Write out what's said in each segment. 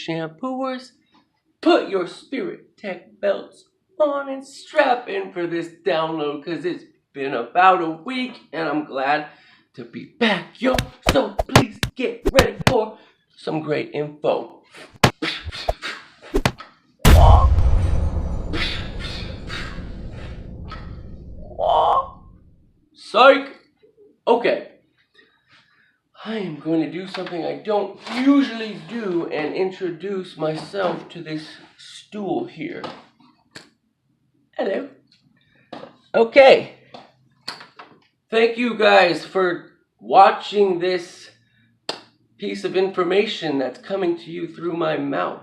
shampooers, put your Spirit Tech belts on and strap in for this download, because it's been about a week and I'm glad to be back, yo. So please get ready for some great info. Psych! Okay. I am going to do something I don't usually do and introduce myself to this stool here. Hello. Okay. Thank you guys for watching this piece of information that's coming to you through my mouth.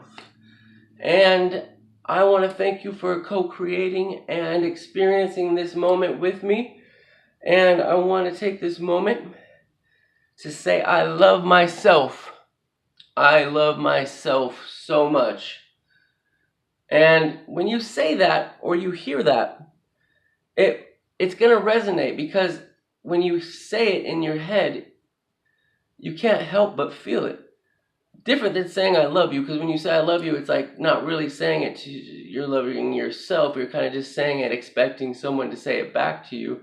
And I want to thank you for co-creating and experiencing this moment with me. And I want to take this moment to say I love myself. I love myself so much. And when you say that or you hear that, it's going to resonate, because when you say it in your head, you can't help but feel it. Different than saying I love you, because when you say I love you, it's like not really saying it to you're loving yourself. You're kind of just saying it, expecting someone to say it back to you.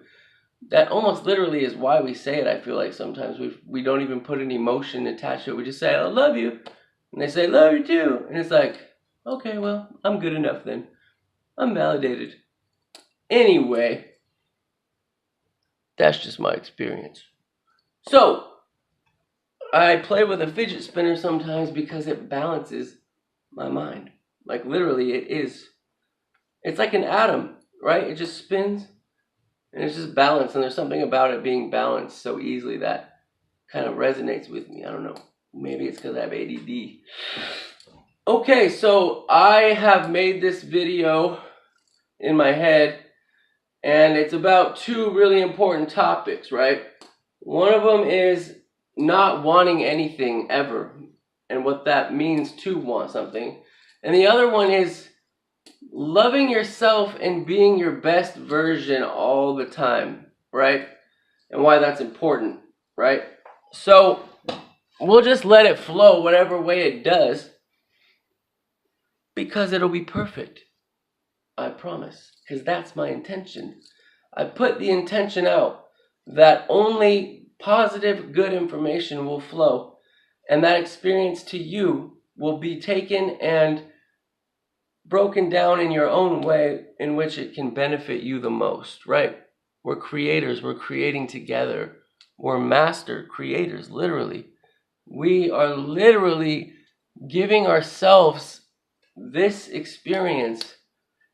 That almost literally is why we say it. I feel like sometimes we don't even put an emotion attached to it. We just say, I love you. And they say, love you too. And it's like, okay, well, I'm good enough then. I'm validated. Anyway, that's just my experience. So, I play with a fidget spinner sometimes because it balances my mind. Like literally it is. It's like an atom, right? It just spins. And it's just balanced, and there's something about it being balanced so easily that kind of resonates with me. I don't know. Maybe it's because I have ADD. Okay, so I have made this video in my head, and it's about two really important topics, right? One of them is not wanting anything ever, and what that means to want something. And the other one is loving yourself and being your best version all the time, right? And why that's important, right? So we'll just let it flow whatever way it does, because it'll be perfect. I promise, because that's my intention. I put the intention out that only positive, good information will flow, and that experience to you will be taken and broken down in your own way in which it can benefit you the most, right? We're creators. We're creating together. We're master creators, literally. We are literally giving ourselves this experience.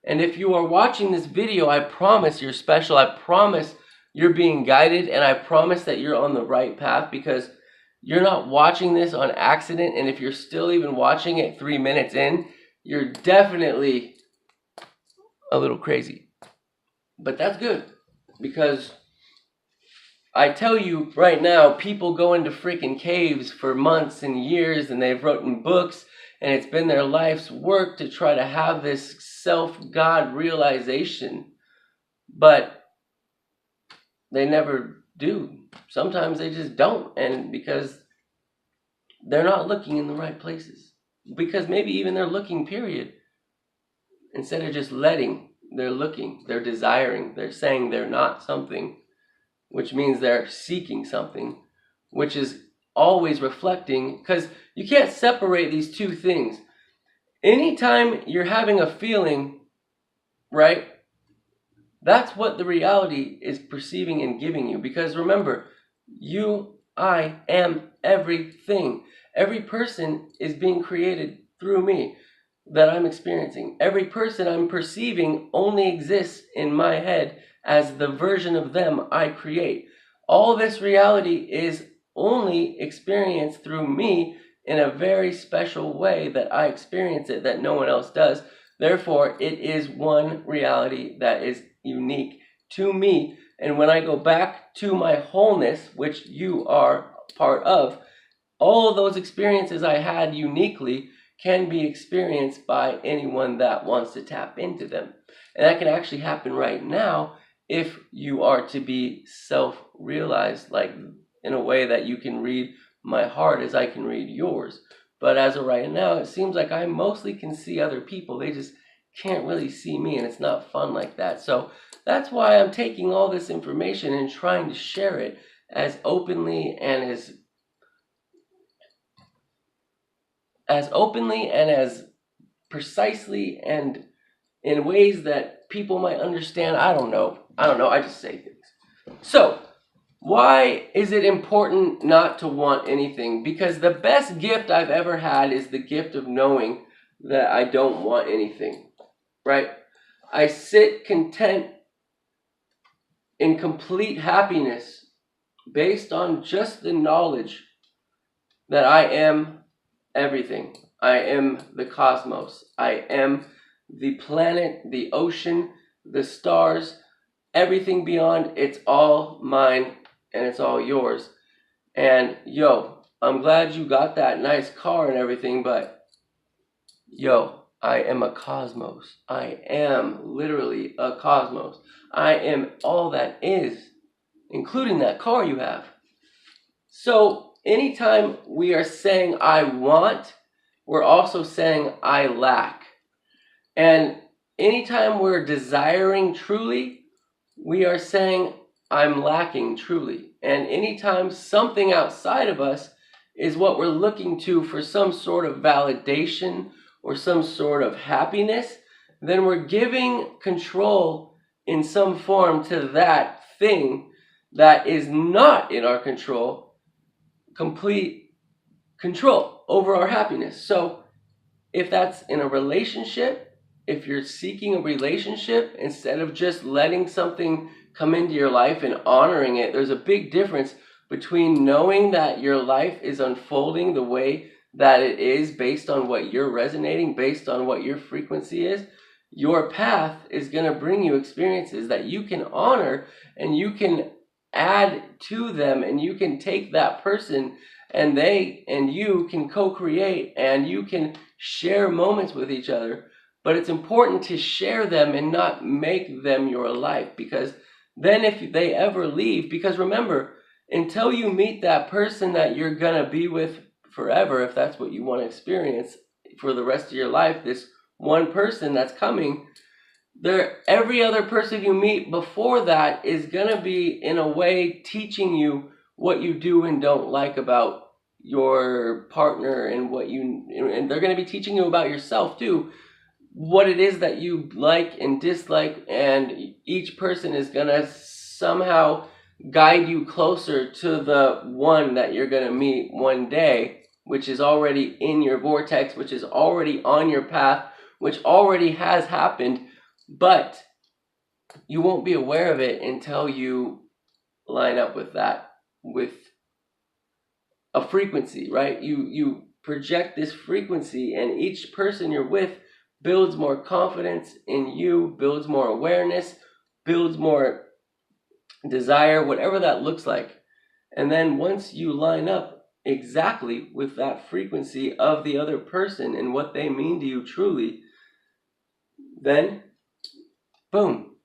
And if you are watching this video, I promise you're special. I promise you're being guided. And I promise that you're on the right path, because you're not watching this on accident. And if you're still even watching it 3 minutes in, you're definitely a little crazy. But that's good, because I tell you right now, people go into freaking caves for months and years, and they've written books, and it's been their life's work to try to have this self-God realization. But they never do. Sometimes they just don't, and because they're not looking in the right places. Because maybe even they're looking, period. Instead of just letting, they're looking, they're desiring, they're saying they're not something, which means they're seeking something, which is always reflecting, because you can't separate these two things. Anytime you're having a feeling, right, that's what the reality is perceiving and giving you. Because remember, I am everything. Every person is being created through me that I'm experiencing. Every person I'm perceiving only exists in my head as the version of them I create. All this reality is only experienced through me in a very special way that I experience it, that no one else does. Therefore, it is one reality that is unique to me. And when I go back to my wholeness, which you are part of, all of those experiences I had uniquely can be experienced by anyone that wants to tap into them. And that can actually happen right now if you are to be self-realized, like in a way that you can read my heart as I can read yours. But as of right now, it seems like I mostly can see other people. They just can't really see me, and it's not fun like that. So that's why I'm taking all this information and trying to share it as openly and as precisely and in ways that people might understand. I don't know. I just say things. So, why is it important not to want anything? Because the best gift I've ever had is the gift of knowing that I don't want anything, right? I sit content in complete happiness based on just the knowledge that I am everything. I am the cosmos. I am the planet, the ocean, the stars, everything beyond. It's all mine and it's all yours. And yo, I'm glad you got that nice car and everything, but yo, I am a cosmos. I am literally a cosmos. I am all that is, including that car you have. So anytime we are saying I want, we're also saying I lack. And anytime we're desiring truly, we are saying I'm lacking truly. And anytime something outside of us is what we're looking to for some sort of validation or some sort of happiness, then we're giving control in some form to that thing that is not in our control, complete control over our happiness. So if that's in a relationship, if you're seeking a relationship, instead of just letting something come into your life and honoring it, there's a big difference between knowing that your life is unfolding the way that it is based on what you're resonating, based on what your frequency is. Your path is going to bring you experiences that you can honor and you can add to them, and you can take that person and they and you can co-create and you can share moments with each other. But it's important to share them and not make them your life, because then if they ever leave, because remember, until you meet that person that you're going to be with forever, if that's what you want to experience for the rest of your life, this one person that's coming, every other person you meet before that is going to be in a way teaching you what you do and don't like about your partner, and and they're going to be teaching you about yourself too, what it is that you like and dislike, and each person is going to somehow guide you closer to the one that you're going to meet one day, which is already in your vortex, which is already on your path, which already has happened, but you won't be aware of it until you line up with that, with a frequency, right? You project this frequency, and each person you're with builds more confidence in you, builds more awareness, builds more desire, whatever that looks like. And then once you line up exactly with that frequency of the other person and what they mean to you truly, then boom,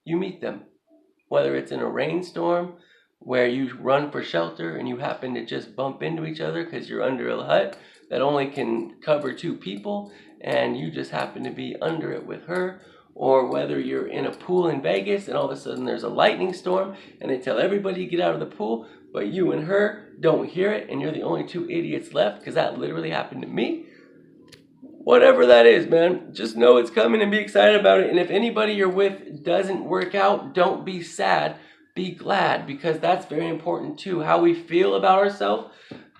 you meet them. Whether it's in a rainstorm where you run for shelter and you happen to just bump into each other because you're under a hut that only can cover two people and you just happen to be under it with her, or whether you're in a pool in Vegas and all of a sudden there's a lightning storm and they tell everybody to get out of the pool, but you and her don't hear it and you're the only two idiots left, because that literally happened to me. Whatever that is, man, just know it's coming and be excited about it. And if anybody you're with doesn't work out, don't be sad, be glad, because that's very important too. How we feel about ourselves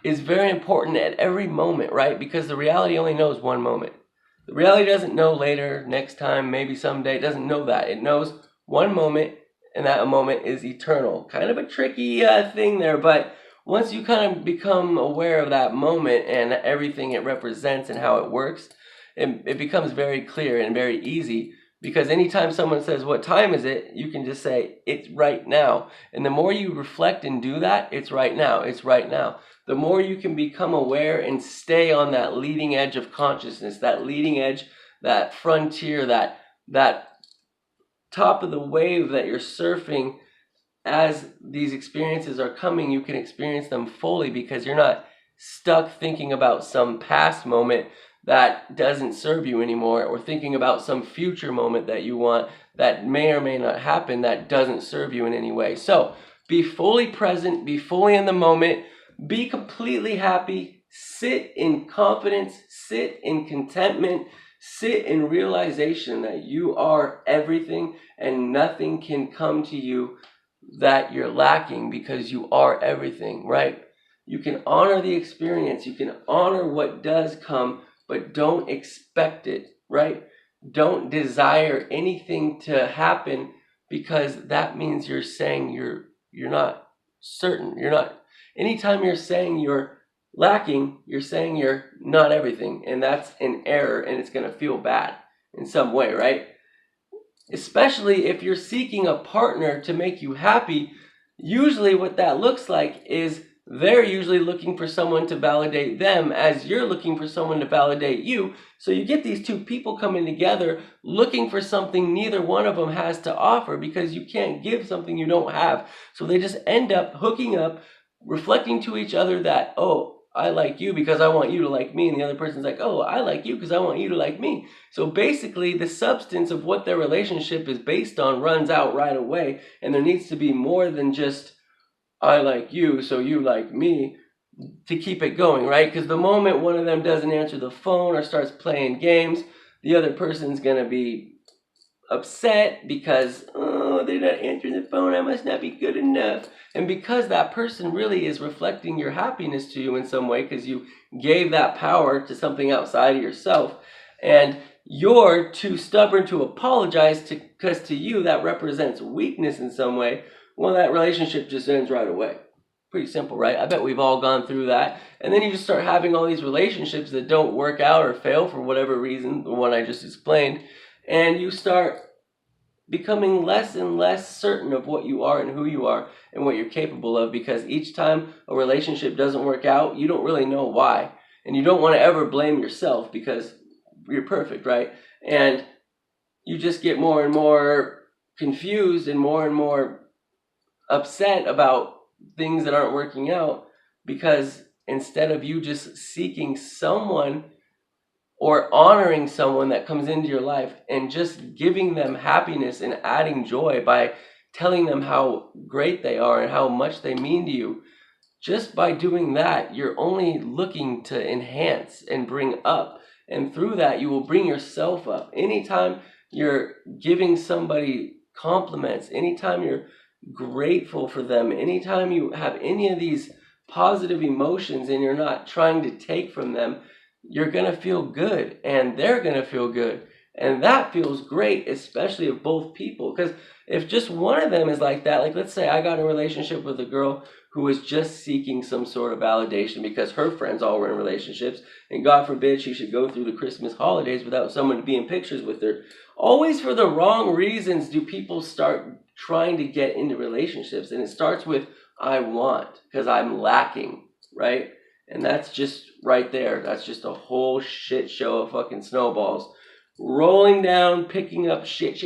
is very important at every moment, right? Because the reality only knows one moment. The reality doesn't know later, next time, maybe someday. It doesn't know that. It knows one moment, and that moment is eternal. Kind of a tricky thing there, but once you kind of become aware of that moment and everything it represents and how it works, it becomes very clear and very easy, because anytime someone says, what time is it? You can just say, it's right now. And the more you reflect and do that, it's right now, it's right now. The more you can become aware and stay on that leading edge of consciousness, that leading edge, that frontier, that top of the wave that you're surfing. As these experiences are coming, you can experience them fully, because you're not stuck thinking about some past moment that doesn't serve you anymore, or thinking about some future moment that you want that may or may not happen that doesn't serve you in any way. So be fully present, be fully in the moment, be completely happy, sit in confidence, sit in contentment, sit in realization that you are everything and nothing can come to you that you're lacking, because you are everything, right? You can honor the experience, you can honor what does come, but don't expect it, right? Don't desire anything to happen, because that means you're saying you're not certain. You're not, anytime you're saying you're lacking, you're saying you're not everything, and that's an error, and it's going to feel bad in some way, right? Especially if you're seeking a partner to make you happy. Usually what that looks like is they're usually looking for someone to validate them as you're looking for someone to validate you. So you get these two people coming together looking for something neither one of them has to offer, because you can't give something you don't have. So they just end up hooking up, reflecting to each other that, oh, I like you because I want you to like me. And the other person's like, oh, I like you because I want you to like me. So basically the substance of what their relationship is based on runs out right away. And there needs to be more than just, I like you, so you like me, to keep it going, right? Because the moment one of them doesn't answer the phone or starts playing games, the other person's going to be upset because, oh, they're not answering the phone, I must not be good enough. And because that person really is reflecting your happiness to you in some way, because you gave that power to something outside of yourself, and you're too stubborn to apologize because to you that represents weakness in some way, well, that relationship just ends right away. Pretty simple, right? I bet we've all gone through that. And then you just start having all these relationships that don't work out or fail for whatever reason, the one I just explained, and you start becoming less and less certain of what you are and who you are and what you're capable of, because each time a relationship doesn't work out, you don't really know why. And you don't want to ever blame yourself because you're perfect, right? And you just get more and more confused and more upset about things that aren't working out, because instead of you just seeking someone or honoring someone that comes into your life and just giving them happiness and adding joy by telling them how great they are and how much they mean to you, just by doing that, you're only looking to enhance and bring up. And through that, you will bring yourself up. Anytime you're giving somebody compliments, anytime you're grateful for them, anytime you have any of these positive emotions and you're not trying to take from them, you're going to feel good and they're going to feel good. And that feels great, especially if both people, because if just one of them is like that, like let's say I got in a relationship with a girl who was just seeking some sort of validation because her friends all were in relationships, and God forbid she should go through the Christmas holidays without someone to be in pictures with her. Always for the wrong reasons do people start trying to get into relationships, and it starts with I want because I'm lacking, right? And that's just right there. That's just a whole shit show of fucking snowballs rolling down, picking up shit,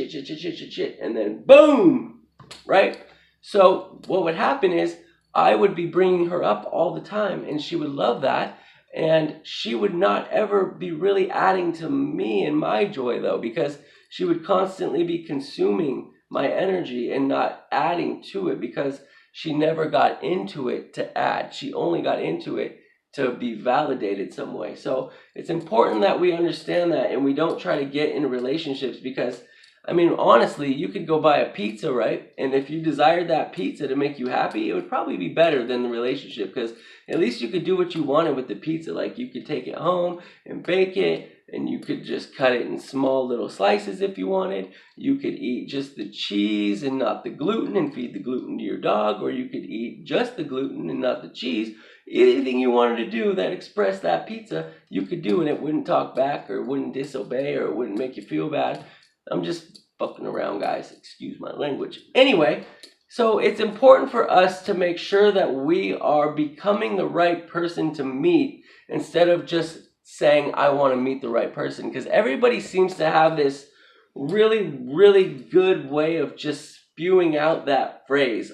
and then boom, right? So what would happen is I would be bringing her up all the time, and she would love that, and she would not ever be really adding to me and my joy, though, because she would constantly be consuming my energy and not adding to it, because she never got into it to add. She only got into it to be validated some way. So it's important that we understand that, and we don't try to get into relationships, because I mean, honestly, you could go buy a pizza, right? And if you desired that pizza to make you happy, it would probably be better than the relationship, because at least you could do what you wanted with the pizza. Like you could take it home and bake it, and you could just cut it in small little slices if you wanted. You could eat just the cheese and not the gluten and feed the gluten to your dog, or you could eat just the gluten and not the cheese. Anything you wanted to do that expressed that pizza, you could do, and it wouldn't talk back or wouldn't disobey or it wouldn't make you feel bad. I'm just fucking around, guys. Excuse my language. Anyway, so it's important for us to make sure that we are becoming the right person to meet, instead of just saying, I want to meet the right person. Because everybody seems to have this really, really good way of just spewing out that phrase.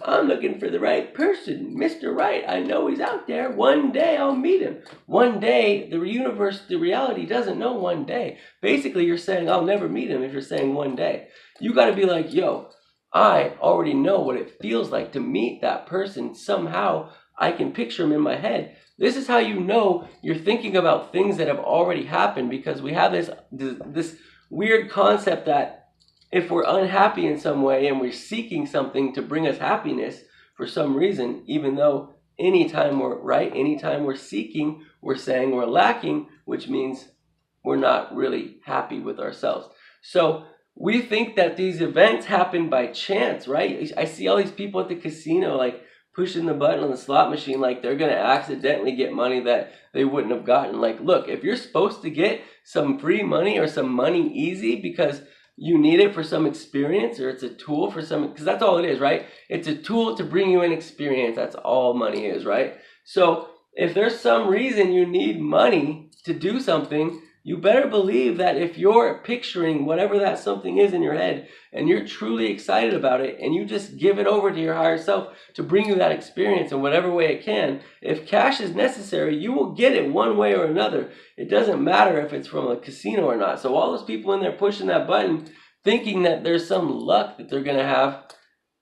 I'm looking for the right person, Mr. Right. I know he's out there. One day I'll meet him. One day, the universe, the reality doesn't know one day. Basically, you're saying I'll never meet him if you're saying one day. You got to be like, yo, I already know what it feels like to meet that person. Somehow I can picture him in my head. This is how you know you're thinking about things that have already happened, because we have this weird concept that if we're unhappy in some way and we're seeking something to bring us happiness for some reason, even though anytime we're seeking, we're saying we're lacking, which means we're not really happy with ourselves. So we think that these events happen by chance, right? I see all these people at the casino like pushing the button on the slot machine like they're going to accidentally get money that they wouldn't have gotten. Like, look, if you're supposed to get some free money or some money easy because you need it for some experience, or it's a tool for some, because that's all it is, right? It's a tool to bring you an experience. That's all money is, right? So if there's some reason you need money to do something, you better believe that if you're picturing whatever that something is in your head and you're truly excited about it and you just give it over to your higher self to bring you that experience in whatever way it can, if cash is necessary, you will get it one way or another. It doesn't matter if it's from a casino or not. So all those people in there pushing that button thinking that there's some luck that they're going to have,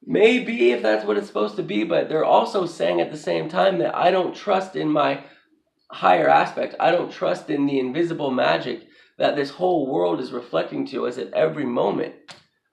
maybe if that's what it's supposed to be, but they're also saying at the same time that I don't trust in my higher aspect. I don't trust in the invisible magic that this whole world is reflecting to us at every moment.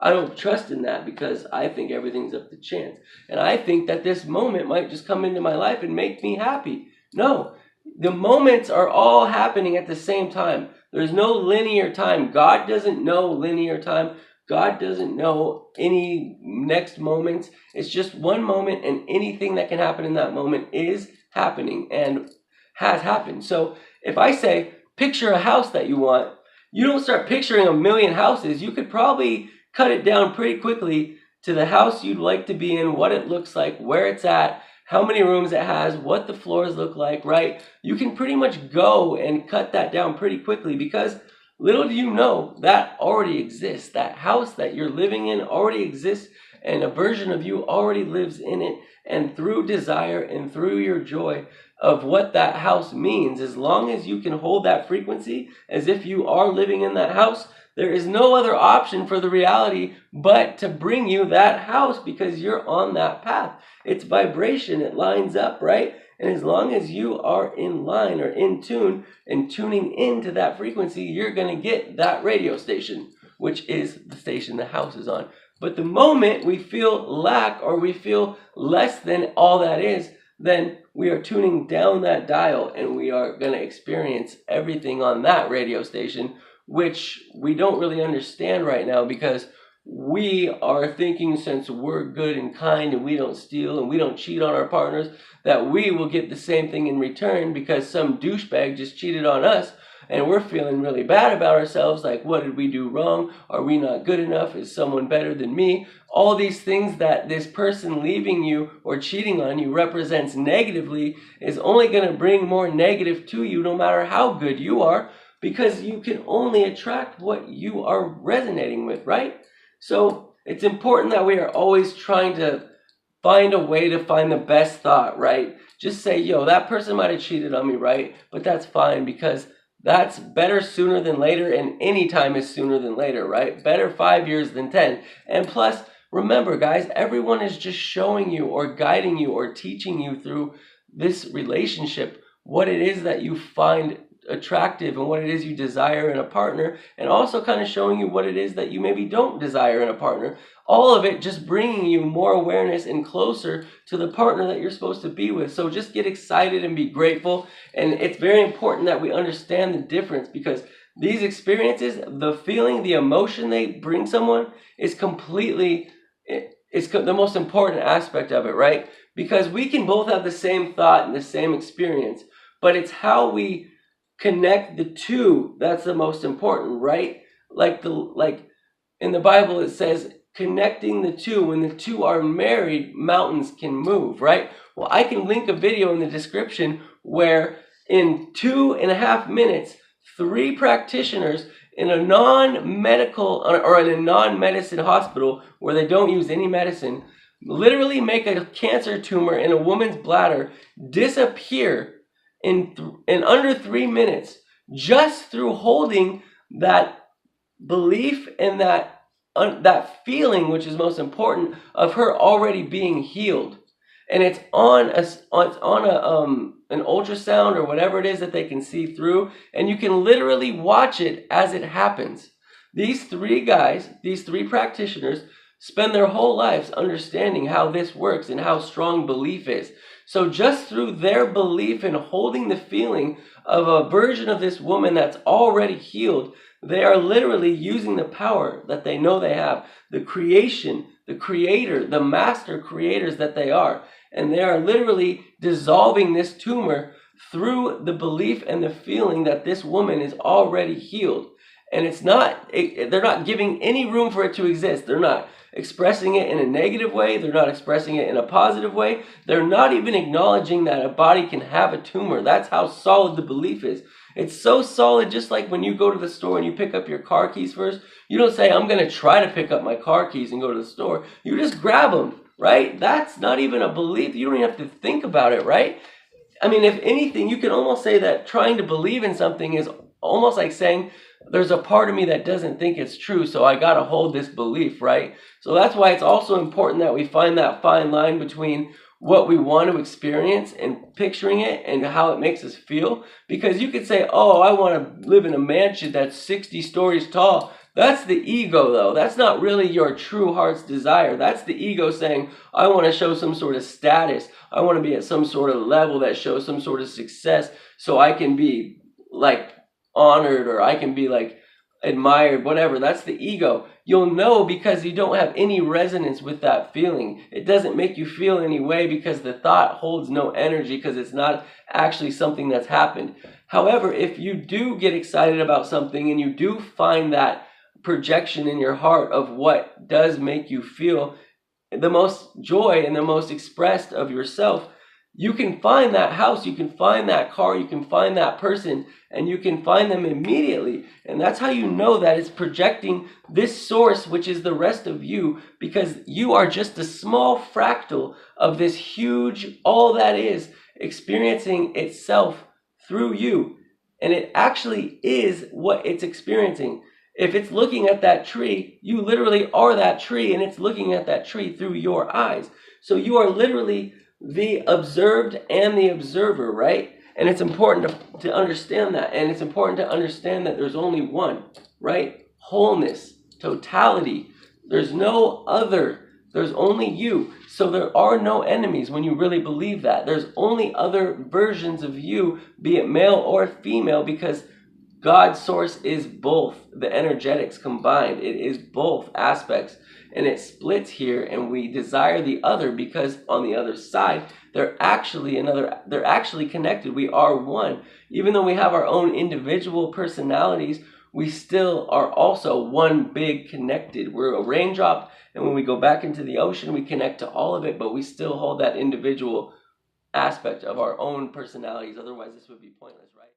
I don't trust in that because I think everything's up to chance. And I think that this moment might just come into my life and make me happy. No, the moments are all happening at the same time. There's no linear time. God doesn't know linear time. God doesn't know any next moments. It's just one moment, and anything that can happen in that moment is happening and has happened. So if I say, picture a house that you want, you don't start picturing a million houses. You could probably cut it down pretty quickly to the house you'd like to be in, what it looks like, where it's at, how many rooms it has, what the floors look like, right? You can pretty much go and cut that down pretty quickly, because little do you know that already exists. That house that you're living in already exists, and a version of you already lives in it. And through desire and through your joy of what that house means, as long as you can hold that frequency as if you are living in that house, there is no other option for the reality but to bring you that house, because you're on that path. It's vibration. It lines up, right? And as long as you are in line or in tune and tuning into that frequency, you're going to get that radio station, which is the station the house is on. But the moment we feel lack or we feel less than all that is, then we are tuning down that dial and we are going to experience everything on that radio station, which we don't really understand right now, because we are thinking, since we're good and kind and we don't steal and we don't cheat on our partners, that we will get the same thing in return because some douchebag just cheated on us, and we're feeling really bad about ourselves, like, what did we do wrong? Are we not good enough? Is someone better than me? All these things that this person leaving you or cheating on you represents negatively is only going to bring more negative to you, no matter how good you are, because you can only attract what you are resonating with, right? So it's important that we are always trying to find a way to find the best thought, right? Just say, yo, that person might have cheated on me, right? But that's fine, because that's better sooner than later, and any time is sooner than later, right? Better 5 years than 10. And plus, remember, guys, everyone is just showing you or guiding you or teaching you through this relationship what it is that you find attractive and what it is you desire in a partner, and also kind of showing you what it is that you maybe don't desire in a partner. All of it just bringing you more awareness and closer to the partner that you're supposed to be with. So just get excited and be grateful. And it's very important that we understand the difference, because these experiences, the feeling, the emotion they bring someone is completely, it's the most important aspect of it, right? Because we can both have the same thought and the same experience, but it's how we connect the two that's the most important, right? Like in the Bible it says, connecting the two, when the two are married, mountains can move, right? Well, I can link a video in the description where in 2.5 minutes, 3 practitioners in a non-medical or in a non-medicine hospital where they don't use any medicine, literally make a cancer tumor in a woman's bladder disappear in under 3 minutes, just through holding that belief and that feeling, which is most important, of her already being healed. And it's on an ultrasound or whatever it is that they can see through, and you can literally watch it as it happens. These three guys, these three practitioners, spend their whole lives understanding how this works and how strong belief is. So just through their belief in holding the feeling of a version of this woman that's already healed, they are literally using the power that they know they have, the creation, the creator, the master creators that they are. And they are literally dissolving this tumor through the belief and the feeling that this woman is already healed. And they're not giving any room for it to exist. They're not expressing it in a negative way. They're not expressing it in a positive way. They're not even acknowledging that a body can have a tumor. That's how solid the belief is. It's so solid, just like when you go to the store and you pick up your car keys first. You don't say, I'm going to try to pick up my car keys and go to the store. You just grab them, right? That's not even a belief. You don't even have to think about it, right? I mean, if anything, you can almost say that trying to believe in something is almost like saying, there's a part of me that doesn't think it's true, so I got to hold this belief, right? So that's why it's also important that we find that fine line between what we want to experience and picturing it and how it makes us feel. Because you could say, oh, I want to live in a mansion that's 60 stories tall. That's the ego, though. That's not really your true heart's desire. That's the ego saying, I want to show some sort of status. I want to be at some sort of level that shows some sort of success so I can be like honored, or I can be like admired, whatever. That's the ego. You'll know because you don't have any resonance with that feeling. It doesn't make you feel any way because the thought holds no energy, because it's not actually something that's happened. However, if you do get excited about something and you do find that projection in your heart of what does make you feel the most joy and the most expressed of yourself, you can find that house, you can find that car, you can find that person, and you can find them immediately. And that's how you know that it's projecting this source, which is the rest of you, because you are just a small fractal of this huge, all that is, experiencing itself through you. And it actually is what it's experiencing. If it's looking at that tree, you literally are that tree, and it's looking at that tree through your eyes. So you are literally the observed and the observer, right? And it's important to understand that. And it's important to understand that there's only one, right? Wholeness, totality. There's no other. There's only you. So there are no enemies when you really believe that. There's only other versions of you, be it male or female, because God's source is both the energetics combined. It is both aspects, and it splits here, and we desire the other because on the other side, they're actually connected. We are one. Even though we have our own individual personalities, we still are also one big connected. We're a raindrop, and when we go back into the ocean, we connect to all of it, but we still hold that individual aspect of our own personalities. Otherwise, this would be pointless, right?